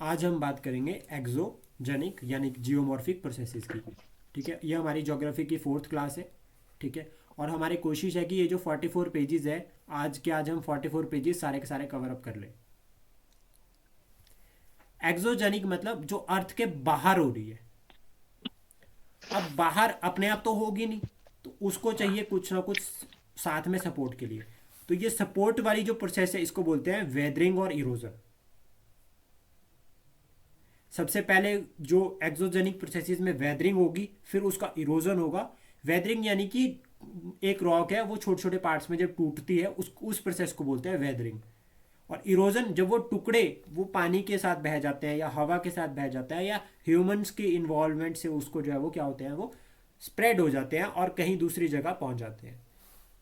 आज हम बात करेंगे एक्सोजेनिक यानी जियोमॉर्फिक प्रोसेसेस की। ठीक है, ये हमारी ज्योग्राफी की फोर्थ क्लास है। ठीक है, और हमारी कोशिश है कि ये जो 44 पेजेस है, आज हम 44 पेजेस सारे के सारे कवर अप कर लें। एक्सोजेनिक मतलब जो अर्थ के बाहर हो रही है। अब बाहर अपने आप तो होगी नहीं, तो उसको चाहिए कुछ ना कुछ साथ में सपोर्ट के लिए। तो ये सपोर्ट वाली जो प्रोसेस है इसको बोलते हैं वेदरिंग और इरोजन। सबसे पहले जो एक्सोजेनिक प्रोसेसेस में वेदरिंग होगी, फिर उसका इरोजन होगा। वेदरिंग यानी कि एक रॉक है, वो छोटे छोटे पार्ट्स में जब टूटती है उस प्रोसेस को बोलते हैं वेदरिंग। और इरोजन जब वो टुकड़े वो पानी के साथ बह जाते हैं या हवा के साथ बह जाता है या ह्यूमंस के इन्वॉल्वमेंट से उसको जो है वो क्या होते हैं, वो स्प्रेड हो जाते हैं और कहीं दूसरी जगह पहुंच जाते हैं।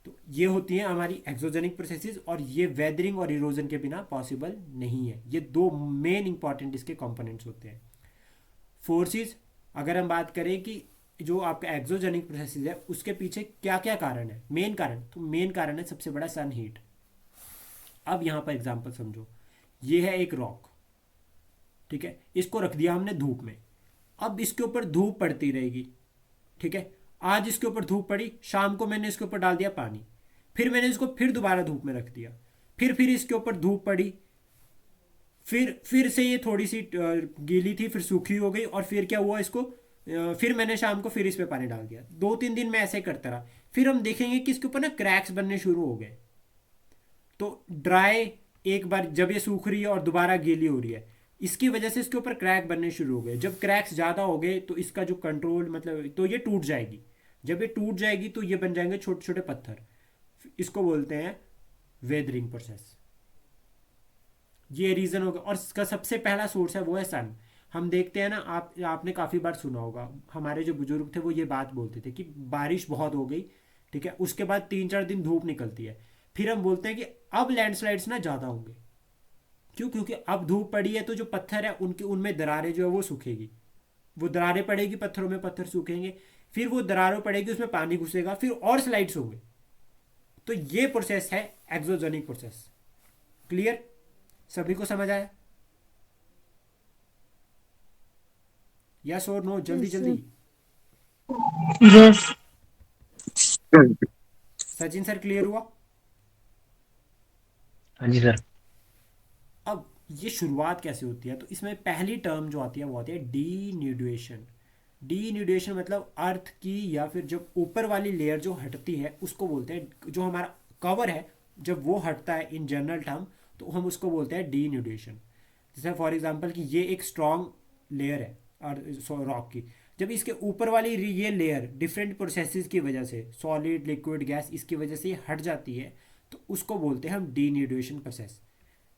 तो ये होती हैं हमारी एक्सोजेनिक प्रोसेसेस, और ये वेदरिंग और इरोजन के बिना पॉसिबल नहीं है। ये दो मेन इंपॉर्टेंट इसके कंपोनेंट्स होते हैं। फोर्सेस, अगर हम बात करें कि जो आपका एक्सोजेनिक प्रोसेसेस है उसके पीछे क्या क्या कारण है, मेन कारण, तो मेन कारण है सबसे बड़ा सन हीट। अब यहाँ पर एग्जांपल समझो, ये है एक रॉक। ठीक है, इसको रख दिया हमने धूप में। अब इसके ऊपर धूप पड़ती रहेगी। ठीक है, आज इसके ऊपर धूप पड़ी, शाम को मैंने इसके ऊपर डाल दिया पानी, फिर मैंने इसको फिर दोबारा धूप में रख दिया, फिर इसके ऊपर धूप पड़ी, फिर से ये थोड़ी सी गीली थी, फिर सूखी हो गई, और फिर क्या हुआ इसको फिर मैंने शाम को फिर इस पे पानी डाल दिया। 2-3 दिन में ऐसे करता रहा। फिर हम देखेंगे कि इसके ऊपर ना क्रैक्स बनने शुरू हो गए। तो ड्राई, एक बार जब ये सूख रही है और दोबारा गीली हो रही है, इसकी वजह से इसके ऊपर क्रैक बनने शुरू हो गए। जब क्रैक्स ज़्यादा हो गए तो इसका जो कंट्रोल मतलब तो ये टूट जाएगी। जब ये टूट जाएगी तो ये बन जाएंगे छोटे छोटे पत्थर। इसको बोलते हैं वेदरिंग प्रोसेस। ये रीज़न होगा, और इसका सबसे पहला सोर्स है वो है सन। हम देखते हैं ना, आपने काफ़ी बार सुना होगा, हमारे जो बुजुर्ग थे वो ये बात बोलते थे कि बारिश बहुत हो गई। ठीक है, उसके बाद 3-4 दिन धूप निकलती है, फिर हम बोलते हैं कि अब लैंडस्लाइड्स ना ज़्यादा होंगे। क्यों? क्योंकि अब धूप पड़ी है तो जो पत्थर है उनके उनमें दरारें जो है वो सूखेगी। वो दरारें पड़ेगी पत्थरों में, पत्थर सूखेंगे, फिर वो दरारों पड़ेगी, उसमें पानी घुसेगा, फिर और स्लाइड्स होंगे। तो ये प्रोसेस है एक्सोजेनिक प्रोसेस। क्लियर? सभी को समझ आया? यस और नो, जल्दी Yes, जल्दी। sir. Yes. Sachin sir, clear हुआ? हाँ जी सर। अब ये शुरुआत कैसे होती है, तो इसमें पहली टर्म जो आती है वो आती है डीन्यूडेशन। डीन्यूडेशन मतलब अर्थ की या फिर जब ऊपर वाली लेयर जो हटती है उसको बोलते हैं, जो हमारा कवर है जब वो हटता है इन जनरल टर्म, तो हम उसको बोलते हैं डीन्यूडेशन। जैसे फॉर एग्जांपल कि ये एक स्ट्रॉन्ग लेयर है और रॉक की, जब इसके ऊपर वाली ये लेयर डिफरेंट प्रोसेसेस की वजह से, सॉलिड लिक्विड गैस, इसकी वजह से ये हट जाती है, तो उसको बोलते हैं हम डीन्यूडेशन प्रोसेस।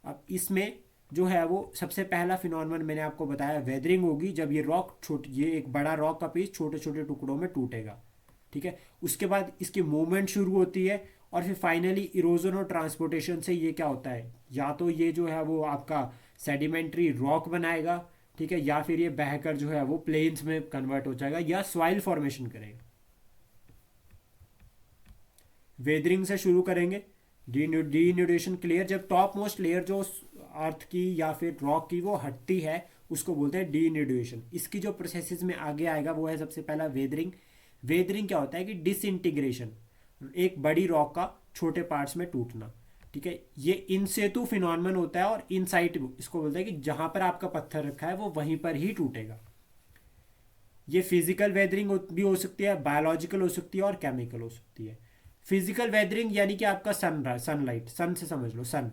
अब इसमें जो है वो सबसे पहला फिनोमेनन मैंने आपको बताया, वेदरिंग होगी, जब ये रॉक ये एक बड़ा रॉक का पीस छोटे छोटे टुकड़ों में टूटेगा। ठीक है, उसके बाद इसकी मूवमेंट शुरू होती है, और फिर फाइनली इरोजन और ट्रांसपोर्टेशन से ये क्या होता है, या तो ये जो है वो आपका सेडिमेंट्री रॉक बनाएगा, ठीक है, या फिर ये बहकर जो है वो प्लेन्स में कन्वर्ट हो जाएगा या सॉइल फॉर्मेशन करेगा। वेदरिंग से शुरू करेंगे। डीन्यूडेशन क्लियर, जब टॉप मोस्ट लेयर जो अर्थ की या फिर रॉक की वो हटती है उसको बोलते हैं डीन्यूडेशन। इसकी जो प्रोसेसेस में आगे आएगा वो है सबसे पहला वेदरिंग। वेदरिंग क्या होता है कि डिसइंटीग्रेशन, एक बड़ी रॉक का छोटे पार्ट्स में टूटना। ठीक है, ये इन सेतु फिनोमेनन होता है, और इनसाइट इसको बोलते हैं कि जहां पर आपका पत्थर रखा है वो वहीं पर ही टूटेगा। ये फिजिकल वेदरिंग भी हो सकती है, बायोलॉजिकल हो सकती है, और केमिकल हो सकती है। फिजिकल वेदरिंग यानी कि आपका सनलाइट, सन से समझ लो, सन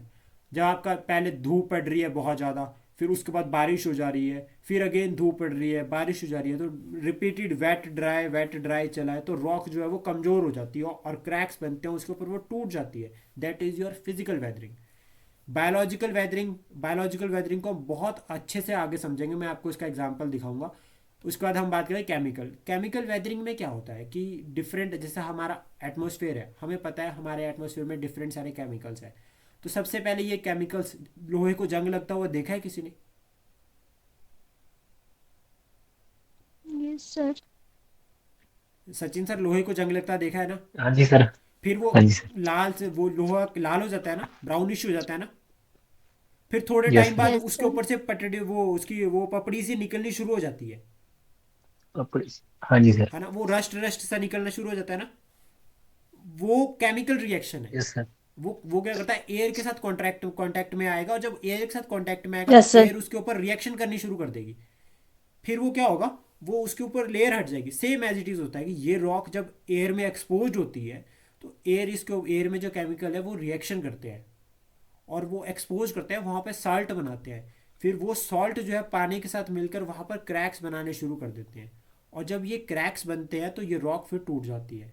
जब आपका पहले धूप पड़ रही है बहुत ज़्यादा, फिर उसके बाद बारिश हो जा रही है, फिर अगेन धूप पड़ रही है, बारिश हो जा रही है, तो रिपीटेड वेट ड्राई चला है, तो रॉक जो है वो कमज़ोर हो जाती है और क्रैक्स बनते हैं उसके ऊपर, वो टूट जाती है। That is your physical weathering. Biological weathering को बहुत अच्छे से आगे समझेंगे, मैं आपको इसका एग्जांपल दिखाऊंगा। उसके बाद हम बात करें केमिकल। केमिकल वेदरिंग में क्या होता है कि डिफरेंट, जैसे हमारा एटमॉस्फेयर है, हमें पता है हमारे एटमॉस्फेयर में डिफरेंट सारे केमिकल्स हैं। तो सबसे पहले ये केमिकल्स, लोहे को जंग लगता हुआ देखा है किसी ने? Yes, sir. सचिन सर, लोहे को जंग लगता देखा है ना? हाँ जी सर। फिर वो हाँ जी सर। लाल से वो लोहा लाल हो जाता है ना, ब्राउनिश हो जाता है ना। फिर थोड़े यस टाइम सर। बाद यस उसके सर। ऊपर से पटड़ी वो उसकी वो पपड़ी सी निकलनी शुरू हो जाती कपड़े। हाँ जी सर। है ना, वो रस्ट रस्ट सा निकलना शुरू हो जाता है ना, वो केमिकल रिएक्शन है। Yes sir. वो क्या करता है, एयर के साथ कॉन्ट्रैक्ट कांटेक्ट में आएगा, और जब एयर के साथ कांटेक्ट में आएगा तो यस सर। एयर उसके ऊपर रिएक्शन करनी शुरू कर देगी। फिर वो क्या होगा, वो उसके ऊपर लेयर हट जाएगी। सेम एज इट इज होता है कि ये रॉक जब एयर में एक्सपोज होती है तो एयर में जो केमिकल है वो रिएक्शन करते हैं, और वो एक्सपोज करते हैं, वहाँ पे साल्ट बनाते हैं। फिर वो सॉल्ट जो है पानी के साथ मिलकर वहाँ पर क्रैक्स बनाने शुरू कर देते हैं, और जब ये क्रैक्स बनते हैं तो ये रॉक फिर टूट जाती है।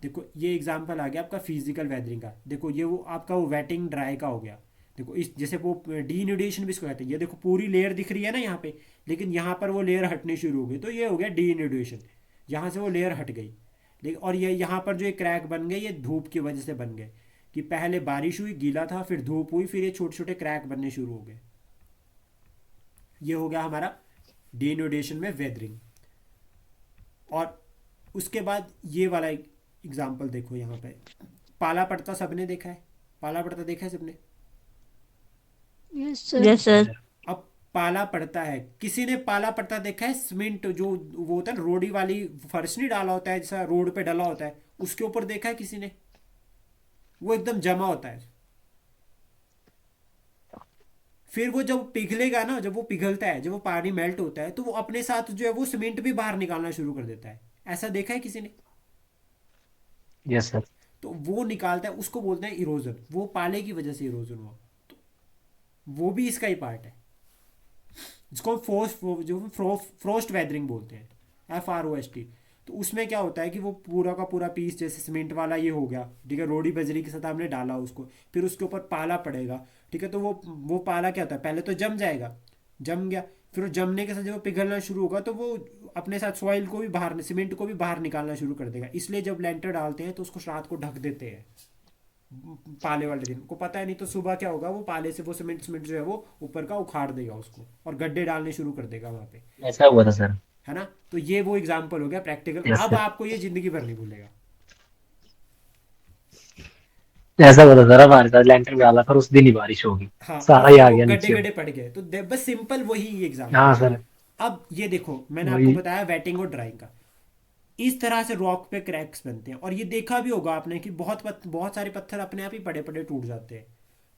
देखो ये एग्जांपल आ गया आपका फिजिकल वेदरिंग का। देखो ये वो आपका वो वेटिंग ड्राई का हो गया। देखो इस जैसे वो डीन्यूडेशन भी इसको कहते हैं। ये देखो पूरी लेयर दिख रही है ना यहाँ पे, लेकिन यहाँ पर वो लेयर हटनी शुरू हो गई, तो ये हो गया डीन्यूडेशन। यहाँ से वो लेयर हट गई। लेकिन और ये यहाँ पर जो ये क्रैक बन गए, ये धूप की वजह से बन गए, कि पहले बारिश हुई, गीला था, फिर धूप हुई, फिर ये छोटे छोटे क्रैक बनने शुरू हो गए। ये हो गया हमारा डीन्यूडेशन में वेदरिंग। और उसके बाद ये वाला एग्जाम्पल देखो यहाँ पे, पाला पड़ता सबने देखा है, पाला पड़ता देखा है सबने। Yes sir. यस जी सर। सर। अब पाला पड़ता है, किसी ने पाला पड़ता देखा है सीमेंट जो वो होता है ना, रोडी वाली फर्श नहीं डाला होता है, जैसा रोड पे डला होता है, उसके ऊपर देखा है किसी ने, वो एकदम जमा होता है। फिर वो जब पिघलेगा ना, जब वो पिघलता है, जब वो पानी मेल्ट होता है, तो वो अपने साथ जो है वो सीमेंट भी बाहर निकालना शुरू कर देता है। ऐसा देखा है किसी ने। Yes sir. तो वो निकालता है, उसको बोलते हैं इरोजन। वो पाले की वजह से इरोजन हुआ, वो भी इसका ही पार्ट है, जिसको फ्रोस्ट वेदरिंग बोलते हैं, FROST। तो उसमें क्या होता है कि वो पूरा का पूरा पीस, जैसे सीमेंट वाला ये हो गया, ठीक है, रोडी बजरी के साथ आपने डाला उसको, फिर उसके ऊपर पाला पड़ेगा, ठीक है, तो वो पाला क्या होता है, पहले तो जम जाएगा, जम गया, फिर वो जमने के साथ जब वो पिघलना शुरू होगा तो वो अपने साथ सॉइल को भी बाहर, सीमेंट को भी बाहर निकालना शुरू कर देगा। इसलिए जब लेंटर डालते हैं तो उसको रात को ढक देते हैं, पाले वाले दिन को पता है, नहीं तो सुबह क्या होगा, वो पाले से वो सीमेंट सीमेंट जो है वो ऊपर का उखाड़ देगा उसको, और गड्ढे डालने शुरू कर देगा वहाँ पे, ऐसा हुआ था सर। है ना। तो ये वो एग्जाम्पल हो गया प्रैक्टिकल, यस अब सर। आपको ये जिंदगी भर नहीं भूलेगा। ऐसा हुआ था सर, हमारे साथ लेंटर डाला पर उस दिन ही बारिश होगी। हाँ, और सारा ही फिर आ वो गया गड्ढे नीचे। गड्ढे पड़ गए, तो बस सिंपल वही एग्जाम्पल हाँ है। सर। अब ये देखो, मैंने आपको वही। बताया वेटिंग और ड्राइंग का, इस तरह से रॉक पे क्रैक्स बनते हैं। और ये देखा भी होगा आपने कि बहुत सारे पत्थर अपने आप ही पड़े पड़े टूट जाते हैं।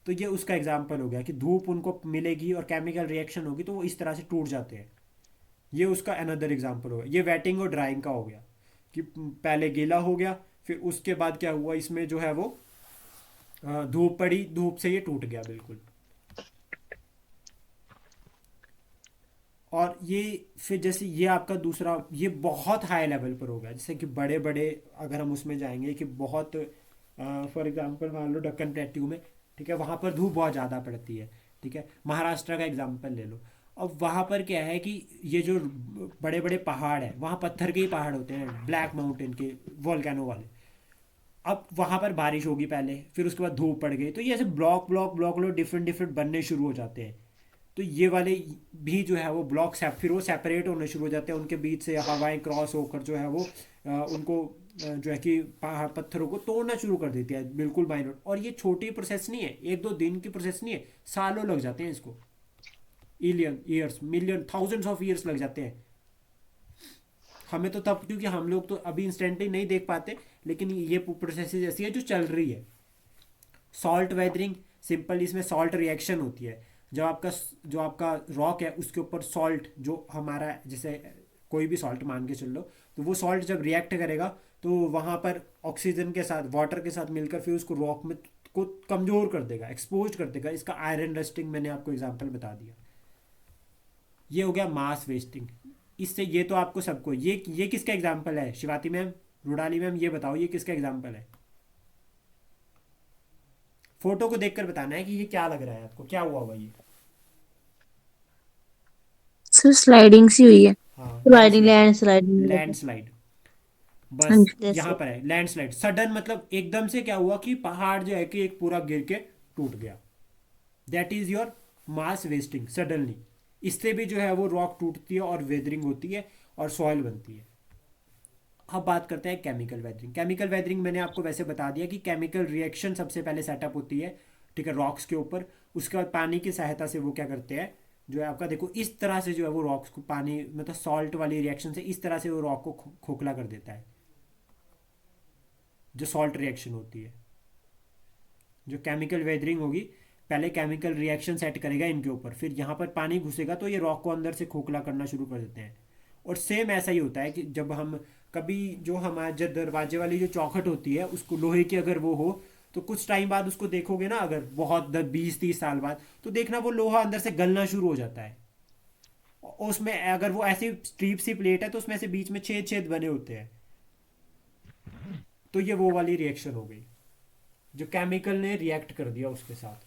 तो ये उसका एग्जाम्पल हो गया कि धूप उनको मिलेगी और केमिकल रिएक्शन होगी तो वो इस तरह से टूट जाते हैं। ये उसका अनदर एग्जाम्पल हो गया। ये वेटिंग और ड्राइंग का हो गया कि पहले गीला हो गया, फिर उसके बाद क्या हुआ, इसमें जो है वो धूप पड़ी, धूप से ये टूट गया बिल्कुल। और ये फिर जैसे ये आपका दूसरा, ये बहुत हाई लेवल पर होगा, जैसे कि बड़े बड़े, अगर हम उसमें जाएंगे कि बहुत, फॉर एग्जांपल मान लो दक्कन प्लेट्यू में, ठीक है, वहाँ पर धूप बहुत ज़्यादा पड़ती है, ठीक है, महाराष्ट्र का एग्जांपल ले लो। अब वहाँ पर क्या है कि ये जो बड़े बड़े पहाड़ हैं, वहाँ पत्थर के ही पहाड़ होते हैं, ब्लैक माउंटेन के, वॉल्केनो वाले। अब वहाँ पर बारिश होगी पहले, फिर उसके बाद धूप पड़ गई, तो ये ऐसे ब्लॉक ब्लॉक ब्लॉक लो डिफरेंट डिफरेंट बनने शुरू हो जाते हैं। तो ये वाले भी जो है वो ब्लॉक फिर वो सेपरेट होने शुरू हो जाते हैं, उनके बीच से हवाएं क्रॉस होकर जो है वो उनको जो है कि पहाड़ पत्थरों को तोड़ना शुरू कर देती है, बिल्कुल माइनर। और ये छोटी प्रोसेस नहीं है, एक दो दिन की प्रोसेस नहीं है, सालों लग जाते हैं इसको, billion years, million, thousands of years लग जाते हैं। हमें तो तब, क्योंकि हम लोग तो अभी इंस्टेंटली नहीं देख पाते, लेकिन ये प्रोसेस ऐसी है जो चल रही है। सॉल्ट वेदरिंग, सिंपल इसमें सॉल्ट रिएक्शन होती है। जो आपका रॉक है उसके ऊपर सॉल्ट, जो हमारा जैसे कोई भी सॉल्ट मान के चल लो, तो वो सॉल्ट जब रिएक्ट करेगा तो वहाँ पर ऑक्सीजन के साथ, वाटर के साथ मिलकर फिर उसको रॉक में को कमज़ोर कर देगा, एक्सपोज कर देगा। इसका आयरन रस्टिंग मैंने आपको एग्जांपल बता दिया। ये हो गया मास वेस्टिंग। इससे ये तो आपको सबको, ये किसका एग्जांपल है, शिवाती मैम, रुडाली मैम, ये बताओ ये किसका एग्जांपल है। फोटो को देखकर बताना है कि ये क्या लग रहा है आपको, क्या हुआ हुआ ये। सर स्लाइडिंग सी हुई है। हाँ, sliding landslide, land sliding. Landslide, हाँ बस जी यहाँ जैसे। पर है लैंडस्लाइड। सडन मतलब एकदम से क्या हुआ कि पहाड़ जो है कि एक पूरा गिर के टूट गया। That is your mass wasting suddenly. इससे भी जो है वो रॉक टूटती है और वेदरिंग होती है और सॉइल बनती है। अब बात करते हैं केमिकल वेदरिंग। केमिकल वेदरिंग मैंने आपको वैसे बता दिया कि केमिकल रिएक्शन सबसे पहले सेटअप होती है, ठीक है, रॉक्स के ऊपर। उसके बाद पानी की सहायता से वो क्या करते हैं, जो है आपका देखो इस तरह से जो है वो रॉक्स को पानी मतलब सॉल्ट वाली रिएक्शन से इस तरह से वो रॉक को खोखला कर देता है, जो सॉल्ट रिएक्शन होती है। जो केमिकल वेदरिंग होगी, पहले केमिकल रिएक्शन सेट करेगा इनके ऊपर, फिर यहाँ पर पानी घुसेगा तो ये रॉक को अंदर से खोखला करना शुरू कर देते हैं। और सेम ऐसा ही होता है कि जब हम कभी जो हमारे जो दरवाजे वाली जो चौखट होती है उसको लोहे की अगर वो हो, तो कुछ टाइम बाद उसको देखोगे ना, अगर बहुत 20-30 साल बाद, तो देखना वो लोहा अंदर से गलना शुरू हो जाता है। और उसमें अगर वो ऐसी स्ट्रीप सी प्लेट है तो उसमें से बीच में छेद छेद बने होते हैं। तो ये वो वाली रिएक्शन हो गई जो केमिकल ने रिएक्ट कर दिया उसके साथ।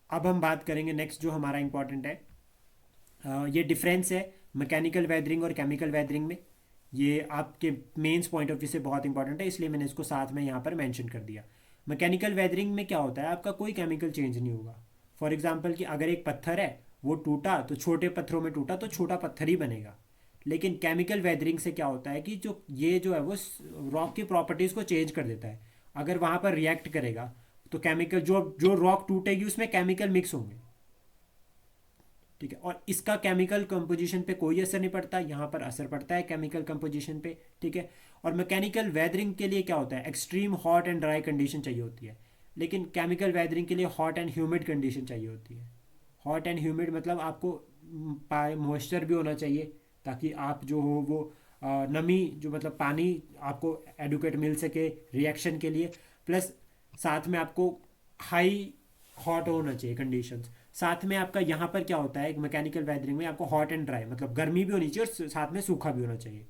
अब हम बात करेंगे नेक्स्ट जो हमारा इंपॉर्टेंट है, ये डिफरेंस है मैकेनिकल वेदरिंग और केमिकल वेदरिंग में। ये आपके मेंस पॉइंट ऑफ व्यू से बहुत इंपॉर्टेंट है, इसलिए मैंने इसको साथ में यहाँ पर मेंशन कर दिया। मैकेनिकल वेदरिंग में क्या होता है, आपका कोई केमिकल चेंज नहीं होगा। फॉर एग्जांपल कि अगर एक पत्थर है वो टूटा तो छोटे पत्थरों में टूटा तो छोटा पत्थर ही बनेगा। लेकिन केमिकल वेदरिंग से क्या होता है कि जो ये जो है वो रॉक की प्रॉपर्टीज़ को चेंज कर देता है। अगर वहाँ पर रिएक्ट करेगा तो केमिकल जो जो रॉक टूटेगी उसमें केमिकल मिक्स होंगे, ठीक है। और इसका केमिकल कंपोजिशन पे कोई असर नहीं पड़ता, यहाँ पर असर पड़ता है केमिकल कंपोजिशन पे, ठीक है। और मैकेनिकल वेदरिंग के लिए क्या होता है, extreme hot and dry condition चाहिए होती है, लेकिन केमिकल वेदरिंग के लिए हॉट एंड ह्यूमिड कंडीशन चाहिए होती है। हॉट एंड ह्यूमिड मतलब आपको मॉइस्चर भी होना चाहिए ताकि आप जो हो वो नमी जो मतलब पानी आपको एडुकेट मिल सके रिएक्शन के लिए, प्लस साथ में आपको हाई हॉट होना चाहिए कंडीशंस। साथ में आपका यहाँ पर क्या होता है मैकेनिकल वेदरिंग में, आपको हॉट एंड ड्राई मतलब गर्मी भी होनी चाहिए और साथ में सूखा भी होना चाहिए।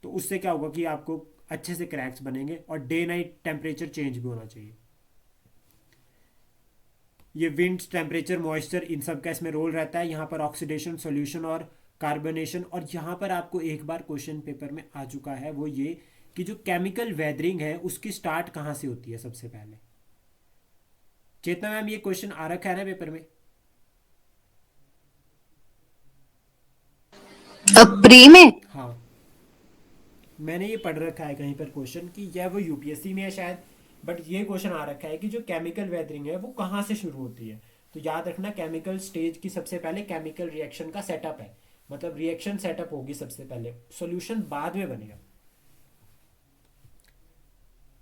तो उससे क्या होगा कि आपको अच्छे से क्रैक्स बनेंगे और डे नाइट टेम्परेचर चेंज भी होना चाहिए। ये विंड टेम्परेचर मॉइस्चर इन सब का इसमें रोल रहता है। यहाँ पर ऑक्सीडेशन सोल्यूशन और कार्बोनेशन। और यहाँ पर आपको एक बार क्वेश्चन पेपर में आ चुका है वो ये कि जो केमिकल वेदरिंग है उसकी स्टार्ट कहाँ से होती है सबसे पहले। चेतना मैम ये क्वेश्चन आ रखा है ना पेपर में? प्री में। हाँ, मैंने ये पढ़ रखा है कहीं पर क्वेश्चन कि यह वो यूपीएससी में है शायद, बट ये क्वेश्चन आ रखा है कि जो केमिकल वेदरिंग है वो कहाँ से शुरू होती है। तो याद रखना केमिकल स्टेज की सबसे पहले केमिकल रिएक्शन का सेटअप है, मतलब रिएक्शन सेटअप होगी सबसे पहले, सॉल्यूशन बाद में बनेगा।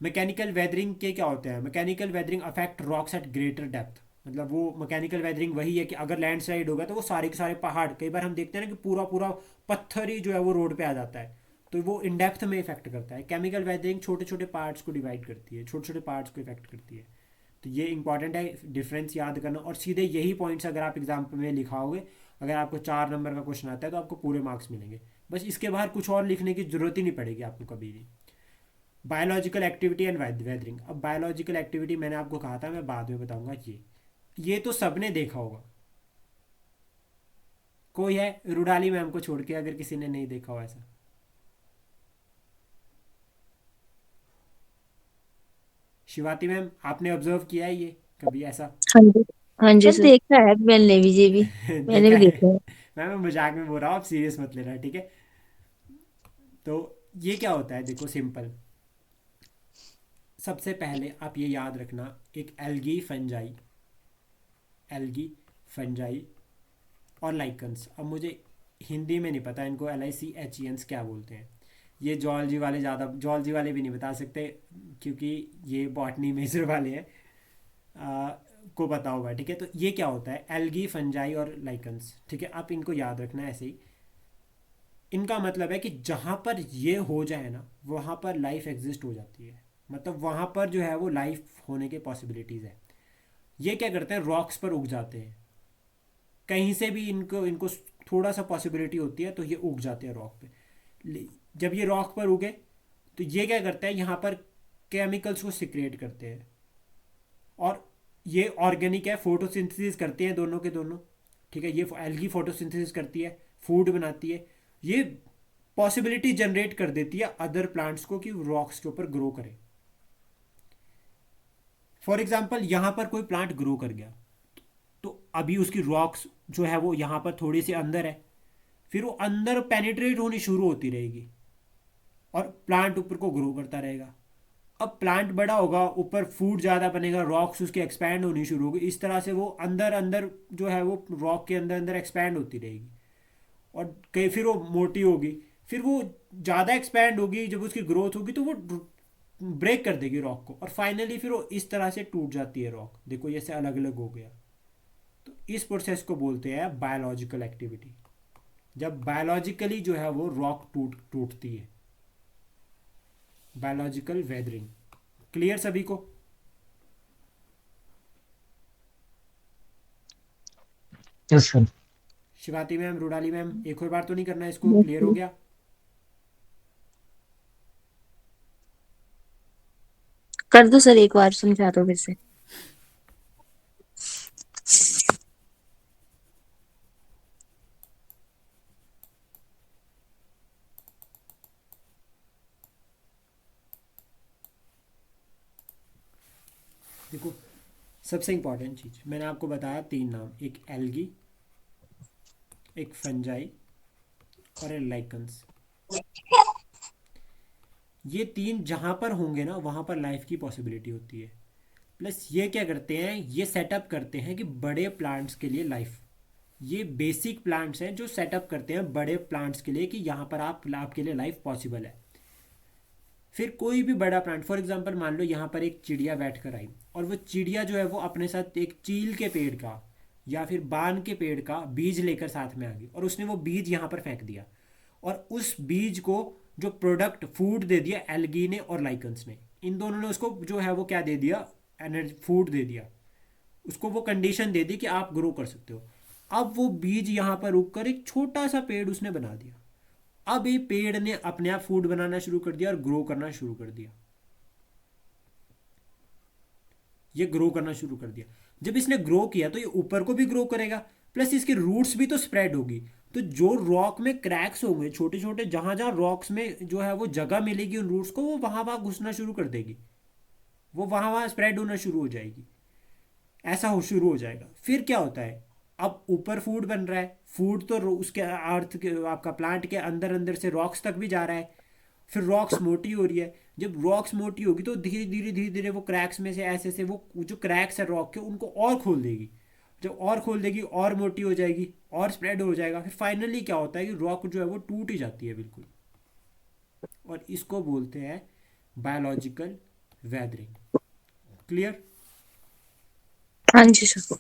मैकेनिकल वेदरिंग के क्या होते हैं, mechanical weathering affect rocks at greater depth. मतलब वो मैकेनिकल वेदरिंग वही है कि अगर लैंडस्लाइड होगा तो वो सारे के सारे पहाड़, कई बार हम देखते हैं ना कि पूरा पूरा पत्थर ही जो है वो रोड पे आ जाता है, तो वो इन डेप्थ में इफेक्ट करता है। केमिकल वेदरिंग छोटे छोटे पार्ट्स को डिवाइड करती है, छोटे छोटे पार्ट्स को इफेक्ट करती है। तो ये इंपॉर्टेंट है डिफरेंस याद करना। और सीधे यही पॉइंट्स अगर आप एग्जाम में लिखाओगे, अगर आपको 4 नंबर का क्वेश्चन आता है तो आपको पूरे मार्क्स मिलेंगे। बस इसके बाहर कुछ और लिखने की जरूरत ही नहीं पड़ेगी आपको कभी भी। Biological activity and weathering. अब बायोलॉजिकल एक्टिविटी मैंने आपको कहा था, मैं बाद में बताऊंगा। ये तो सबने देखा होगा, कोई है रुडाली मैम को छोड़ के अगर किसी ने नहीं देखा हो ऐसा? शिवाती मैम आपने ऑब्जर्व किया है ये कभी ऐसा? हाँ जी। हाँ जी सर सर। देखा है मैंने भी जी भी मैंने देखा भी है? देखा है। मैम मैं मजाक में बोल रहा हूँ, आप सीरियस मत लेना, ठीक है। तो ये क्या होता है, देखो सिंपल। सबसे पहले आप ये याद रखना, एक एल्गी फंजाई और लाइकन्स। अब मुझे हिंदी में नहीं पता इनको LICHENS क्या बोलते हैं। ये जॉलजी वाले ज़्यादा, जॉलजी वाले भी नहीं बता सकते क्योंकि ये बॉटनी मेजर वाले हैं, को पता होगा, ठीक है। तो ये क्या होता है, एल्गी फंजाई और लाइकन्स, ठीक है। आप इनको याद रखना ऐसे ही। इनका मतलब है कि जहाँ पर ये हो जाए ना वहाँ पर लाइफ एग्जिस्ट हो जाती है, मतलब वहाँ पर जो है वो लाइफ होने के पॉसिबिलिटीज़ है। ये क्या करते हैं, रॉक्स पर उग जाते हैं, कहीं से भी इनको इनको थोड़ा सा पॉसिबिलिटी होती है तो ये उग जाते हैं रॉक पे। जब ये रॉक पर उगे तो ये क्या करता है, यहाँ पर केमिकल्स को सिक्रेट करते हैं। और ये ऑर्गेनिक है, फोटोसिंथेसिस करते हैं दोनों के दोनों, ठीक है। ये एल्गी फोटोसिंथेसिस करती है, फूड बनाती है। ये पॉसिबिलिटी जनरेट कर देती है अदर प्लांट्स को कि रॉक्स के ऊपर ग्रो करें। फॉर एग्जाम्पल यहाँ पर कोई प्लांट ग्रो कर गया तो अभी उसकी रॉक्स जो है वो यहाँ पर थोड़ी सी अंदर है, फिर वो अंदर पेनिट्रेट होनी शुरू होती रहेगी और प्लांट ऊपर को ग्रो करता रहेगा। अब प्लांट बड़ा होगा, ऊपर फूड ज़्यादा बनेगा, रॉक्स उसके एक्सपैंड होनी शुरू होगी, इस तरह से वो अंदर अंदर जो है वो रॉक के अंदर अंदर एक्सपैंड होती रहेगी। और कहीं फिर वो मोटी होगी, फिर वो ज़्यादा एक्सपैंड होगी, जब उसकी ग्रोथ होगी तो वो ब्रेक कर देगी रॉक को, और फाइनली फिर वो इस तरह से टूट जाती है रॉक। देखो जैसे अलग अलग हो गया। तो इस प्रोसेस को बोलते हैं बायोलॉजिकल एक्टिविटी, जब बायोलॉजिकली जो है वो रॉक टूटती है, बायोलॉजिकल वेदरिंग। क्लियर सभी को? Yes sir. Shivati ma'am, Rudali ma'am, एक और बार तो नहीं करना है इसको? क्लियर हो गया? कर दो सर, एक बार समझा दो फिर से। देखो सबसे इंपॉर्टेंट चीज़ मैंने आपको बताया, तीन नाम, एक एल्गी, एक फंजाई और एक लाइकन्स। ये तीन जहाँ पर होंगे ना वहाँ पर लाइफ की पॉसिबिलिटी होती है। प्लस ये क्या करते हैं, ये सेटअप करते हैं कि बड़े प्लांट्स के लिए लाइफ, ये बेसिक प्लांट्स हैं जो सेटअप करते हैं बड़े प्लांट्स के लिए कि यहाँ पर आपके लिए लाइफ पॉसिबल है। फिर कोई भी बड़ा प्लांट, फॉर एग्जांपल मान लो यहाँ पर एक चिड़िया बैठ कर आई, और वो चिड़िया जो है वो अपने साथ एक चील के पेड़ का या फिर बान के पेड़ का बीज लेकर साथ में आ गई, और उसने वो बीज यहाँ पर फेंक दिया, और उस बीज को जो प्रोडक्ट फूड दे दिया एल्गी ने और लाइकन्स ने। इन दोनों ने उसको जो है वो क्या दे दिया, एनर्जी, फूड दे दिया, उसको वो कंडीशन दे दी कि आप ग्रो कर सकते हो। अब वो बीज यहाँ पर उगकर एक छोटा सा पेड़ उसने बना दिया। अब ये पेड़ ने अपने आप फूड बनाना शुरू कर दिया और ग्रो करना शुरू कर दिया। ये ग्रो करना शुरू कर दिया। जब इसने ग्रो किया तो ये ऊपर को भी ग्रो करेगा, प्लस इसकी रूट्स भी तो स्प्रेड होगी। तो जो रॉक में क्रैक्स होंगे छोटे छोटे, जहां जहां रॉक्स में जो है वो जगह मिलेगी उन रूट्स को, वो वहां वहां घुसना शुरू कर देगी, वो वहां वहां स्प्रेड होना शुरू हो जाएगी। ऐसा हो शुरू हो जाएगा। फिर क्या होता है, अब ऊपर फूड बन रहा है, फूड तो उसके अर्थ के आपका प्लांट के अंदर अंदर से रॉक्स तक भी जा रहा है। फिर रॉक्स मोटी हो रही है, जब रॉक्स मोटी होगी तो धीरे धीरे धीरे धीरे वो क्रैक्स में से ऐसे से वो जो क्रैक्स है रॉक के उनको और खोल देगी। जब और खोल देगी और मोटी हो जाएगी और स्प्रेड हो जाएगा। फिर फाइनली क्या होता है कि रॉक जो है वो टूट ही जाती है बिल्कुल। और इसको बोलते हैं बायोलॉजिकल वेदरिंग। क्लियर? हाँ जी सर।